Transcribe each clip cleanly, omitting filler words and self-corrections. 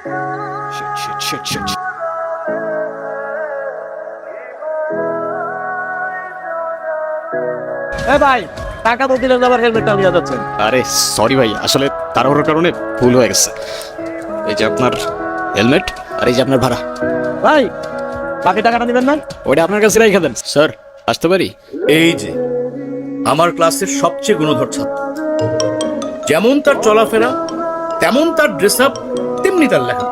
Shit. এ ভাই, টাকা তো দিলেন, আবার হেলমেটটা নিয়ে যাচ্ছেন। আরে সরি ভাই, আসলে তাড়াহুড়োর কারণে ভুল হয়ে গেছে। এই যে আপনার হেলমেট, আর এই যে আপনার ভাড়া। ভাই, বাকি টাকাটা দিবেন না? ওইটা আপনার কাছে রেখে দেন। স্যার, আসতে পারি? এই যে আমার ক্লাসের সবচেয়ে গুণধর ছাত্র, যেমন তার চলাফেরা, তেমন তার ড্রেস আপ, তেমনি তার লেখা।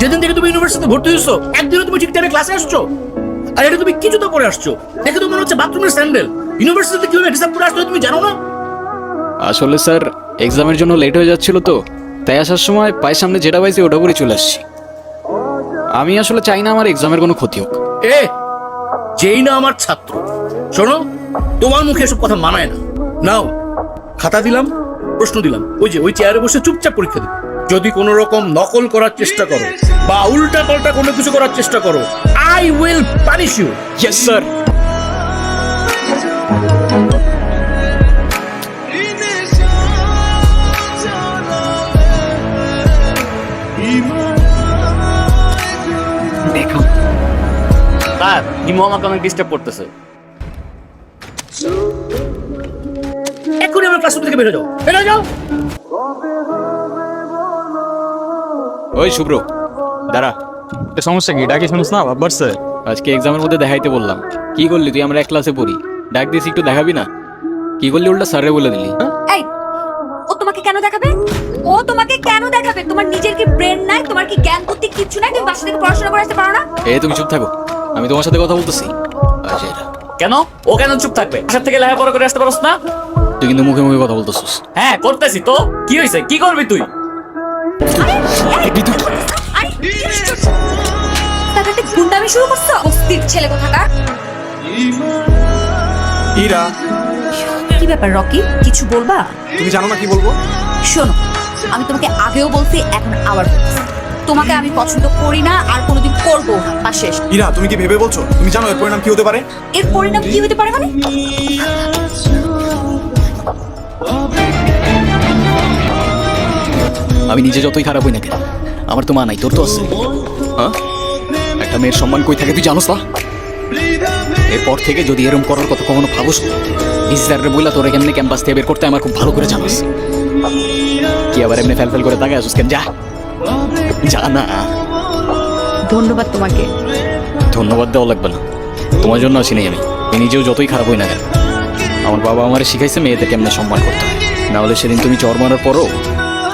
যেদিন থেকে তুমি ইউনিভার্সিটিতে ভর্তি হয়েছো, একদিনও তুমি ঠিক টাইমে ক্লাসে আসছো? আর এটা তুমি কিছু তো পরে আসছো, দেখে তো মনে হচ্ছে বাথরুমের স্যান্ডেল। ইউনিভার্সিটিতে কিভাবে ড্রেস আপ করে আসছো তুমি জানো না? আসলে স্যার, এক্সামের জন্য লেট হয়ে যাচ্ছিল তো, তাই আসার সময় পায়ের সামনে যেটা পাইছি ওটা করে চলে আসছি। আমি আসলে চাই না আমার এক্সামের কোনো ক্ষতি হোক। এ যেই না আমার ছাত্র, শোনো, তোমার মুখে এসব কথা মানায় না। নাও, খাতা দিলাম, প্রশ্ন দিলাম, ওই চেয়ারে বসে চুপচাপ পরীক্ষা দিবে। যদি কোনো রকম নকল করার চেষ্টা করো বা উল্টা পাল্টা কোনো কিছু করার চেষ্টা করো, I will punish you. Yes sir. Sir, Himu আমাকে অনেক ডিস্টার্ব করতেছে। এক্ষুনি আমার ক্লাসরুম থেকে বেরো যাও, বেরো যাও। ওই শুভ্র, দাঁড়া। সমস্যা কি? ডাকি শুনিস না বাবার স্যার? আজকে এক্সামের মধ্যে দেখাইতে বললাম, কি করলি তুই? আমরা এক ক্লাসে পড়ি, ডাক দিয়েছি একটু দেখাবি না? কি করলি উল্টা স্যারে বলে দিলি? এই, ও তোমাকে কেন দেখাবে? ও তোমাকে কেন দেখাবে? তোমার নিজের কি ব্রেন নাই? তোমার কি জ্ঞান বুদ্ধি কিচ্ছু নাই? তুমি বাসা থেকে পড়াশোনা করে আসতে পারো না? তুমি চুপ থাকো, আমি তোমার সাথে কথা বলতেছি। আচ্ছা, কেন? ও কেন চুপ থাকবে? বাসার থেকে লেখাপড়া করে আসতে পারোস না? তুই কিন্তু মুখে মুখে কথা বলতেছিস। হ্যাঁ, করতেছি তো। কি হয়েছে? কি করবি তুই? আরে, তাতে গুন্ডামি শুরু করছো? অস্থির ছেলে কোথাকার। ইরা, কি ব্যাপার রকি, কিছু বলবা? তুমি জানো না কি বলবো? শোনো, আমি তোমাকে আগেও বলছি, এখন আবার বলছি, তোমাকে আমি পছন্দ করি না আর কোনোদিন করবো না। বা শেষ। ইরা, তুমি কি ভেবে বলছো? তুমি জানো এর পরিণাম কি হতে পারে? এর পরিণাম কি হতে পারে মানে? আমি নিজে যতই খারাপ হই না কেন, আমার তো মা নাই, তোর তো আছে। হ্যাঁ, একটা মেয়ের সম্মান কই থাকে তুই জানোস না? এরপর থেকে যদি এরকম করার কথা কখনো ভাবস, স্যাররে বইলা তোর কেমনি ক্যাম্পাস থেকে বের করতে আমার খুব ভালো করে জানাস। কি আবার এমনি ফেল করে তাকায় আসুস কেন? যা যা না। ধন্যবাদ তোমাকে। ধন্যবাদ দেওয়া লাগবে না, তোমার জন্য আসি নাই আমি। নিজেও যতই খারাপ হই না কেন, আমার বাবা আমারে শিখাইছে মেয়েদের কেমনে সম্মান করতে হয়। না হলে সেদিন তুমি চর মারার পরও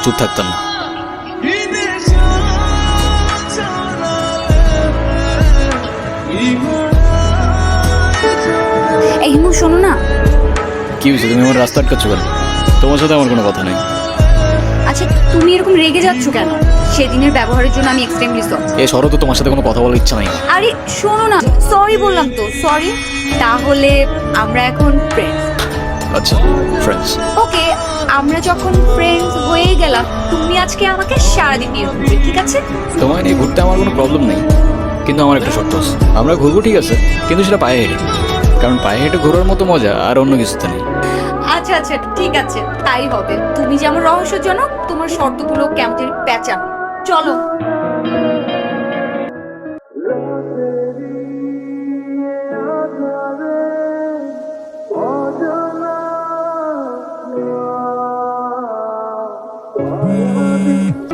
চুপ থাকতাম না। এই হিমু, শোনো না। কি হয়েছে? তুমি আমার রাস্তা আটকাচ্ছ কেন? তোমার সাথে আমার কোনো কথা নেই। আচ্ছা, তুমি এরকম রেগে যাচ্ছ কেন? সেদিনের ব্যবহারের জন্য আমি এক্সট্রিমলি সরি। এ শরৎ, তোমার সাথে কোনো কথা বলার ইচ্ছা নাই। আরে শোনো না, সরি বললাম তো, সরি। তাহলে আমরা এখন ফ্রেন্ডস। আচ্ছা, ফ্রেন্ডস। ওকে, আমরা যখন ফ্রেন্ডস হয়ে গেলাম, তুমি আজকে আমাকে সারাদিন নিয়ে ঘুরবে, ঠিক আছে? তোমায় নিয়ে ঘুরতে আমার কোনো প্রবলেম নেই, কিন্তু আমার একটা শর্ত আছে। আমরা ঘুরবো ঠিক আছে, কিন্তু সেটা পায়ে হেঁটে, কারণ পায়ে হেঁটে ঘোরার মতো মজা আর অন্য কিছুতে নেই। আচ্ছা আচ্ছা, ঠিক আছে, তাই হবে। তুমি যেমন রহস্যজনক, তোমার শর্তগুলো কেমন জানি প্যাঁচানো। চলো।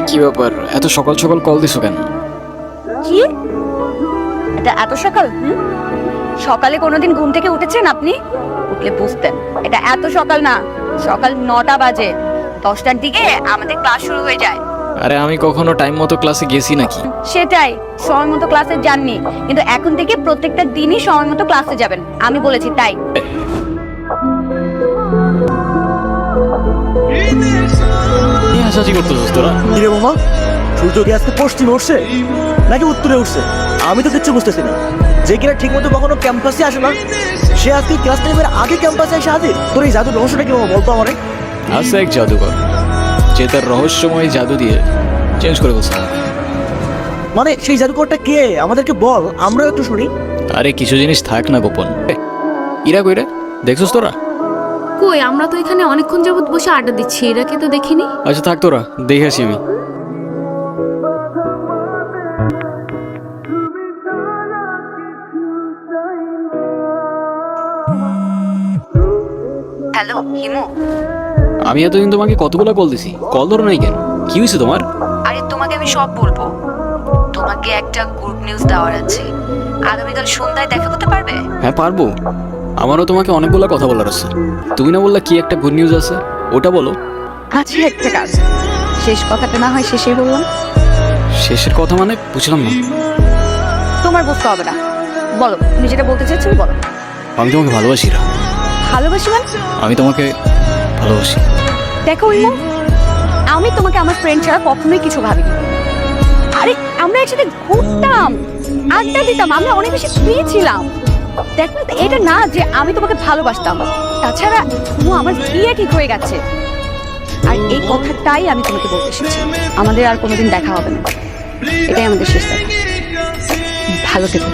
কি ব্যাপার, এত সকাল সকাল কল দিছো কেন? কি? এটা এত সকাল? সকালে কোনোদিন ঘুম থেকে উঠেছেন আপনি? উঠলে বুঝতেন এটা এত সকাল না, সকাল 9টা বাজে। 10টার দিকে আমাদের ক্লাস শুরু হয়ে যায়। আরে আমি কখনো টাইম মতো ক্লাসে গেছি নাকি? সেটাই, সময় মতো ক্লাসে যাননি, কিন্তু এখন থেকে প্রত্যেকটা দিনই সময় মতো ক্লাসে যাবেন, আমি বলেছি তাই। কি হাসাহাসি করতেছিস তোরা? কিরে মামা, সূর্য কি আজকে পশ্চিমে উঠছে নাকি উত্তরে উঠছে? আমি তো কিচ্ছু বুঝতেছি না। যে কিনা ঠিক মতো কখনো ক্যাম্পাসে আসে না, সে আজকে ক্লাস টাইমের আগে ক্যাম্পাসে এসে হাজির। তোর এই জাদুর রহস্যটা কি মামা, বলতো আমারে? আছে এক জাদুকর, যে তার রহস্যময় জাদু দিয়ে চেঞ্জ করে বলছে। মানে সেই জাদুকরটা কে? আমাদেরকে বল, আমরাও একটু শুনি। আরে কিছু জিনিস থাক না গোপন। ইরা কইরে দেখছিস তোরা? কই, আমরা তো এখানে অনেকক্ষণ যাবত বসে আড্ডা দিচ্ছি, এরাকে তো দেখিনি। আচ্ছা থাক, তোরা দেখে আসি আমি। হিমু, আমি এতদিন তোমাকে কতগুলো কল দিছি, কল ধরো নাই কেন? কি হয়েছে তোমার? আরে তোমাকে আমি সব বলবো। তোমাকে একটা গুড নিউজ দেওয়ার আছে। আগামীকাল সন্ধ্যায় দেখা করতে পারবে? হ্যাঁ পারবো। আমারও তোমাকে অনেকগুলো কথা বলার আছে। তুমি না বললা কি একটা গুড নিউজ আছে, ওটা বলো। আছে একটা কাজ। শেষ কথাটা না হয় শেষে বললাম। শেষের কথা মানে বুঝলাম না। তোমার বুঝতে হবে না, বলো তুমি যেটা বলতে চাইছো বলো। আমি তোমাকে ভালোবাসি রা। ভালোবাসি মানে? আমি তোমাকে ভালোবাসি। দেখো ইমো, আমি তোমাকে আমার ফ্রেন্ড ছাড়া কখনোই কিছু ভাবিনি। আরে আমরা একসাথে ঘুরতাম, আড্ডা দিতাম, আমরা অনেক বেশি ফ্রি ছিলাম। দেখো এটা না যে আমি তোমাকে ভালোবাসতাম। তাছাড়া আমার বিয়ে ঠিক হয়ে গেছে। আর এই কথাটাই আমি তোমাকে বলতে এসেছি, আমাদের আর কোনোদিন দেখা হবে না, এটাই আমাদের শেষ দেখা। ভালো থেকো।